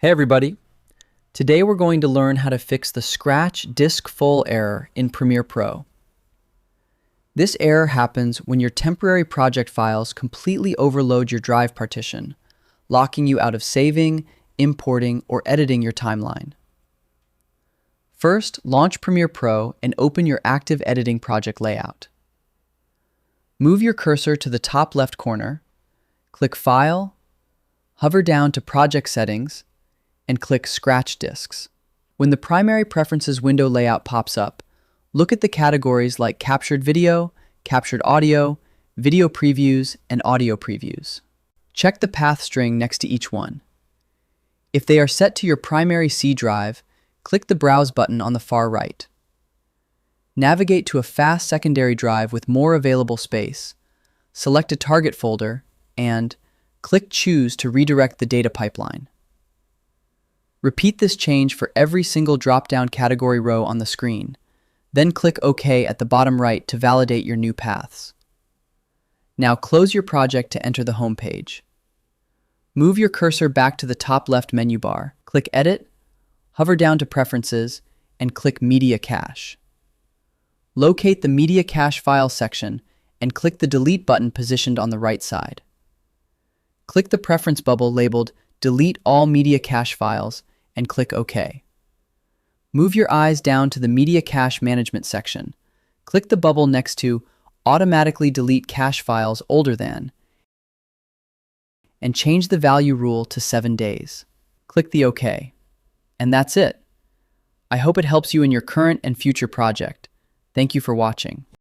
Hey everybody! Today we're going to learn how to fix the scratch disk full error in Premiere Pro. This error happens when your temporary project files completely overload your drive partition, locking you out of saving, importing, or editing your timeline. First, launch Premiere Pro and open your active editing project layout. Move your cursor to the top left corner, click File, hover down to Project Settings, and click Scratch Disks. When the Primary Preferences window layout pops up, look at the categories like Captured Video, Captured Audio, Video Previews, and Audio Previews. Check the path string next to each one. If they are set to your primary C drive, click the Browse button on the far right. Navigate to a fast secondary drive with more available space, select a target folder, and click Choose to redirect the data pipeline. Repeat this change for every single drop-down category row on the screen, then click OK at the bottom right to validate your new paths. Now close your project to enter the home page. Move your cursor back to the top left menu bar, click Edit, hover down to Preferences, and click Media Cache. Locate the Media Cache file section and click the Delete button positioned on the right side. Click the preference bubble labeled Delete All Media Cache Files and click OK. Move your eyes down to the Media Cache Management section. Click the bubble next to Automatically Delete Cache Files Older Than and change the value rule to 7 days. Click the OK. And that's it. I hope it helps you in your current and future project. Thank you for watching.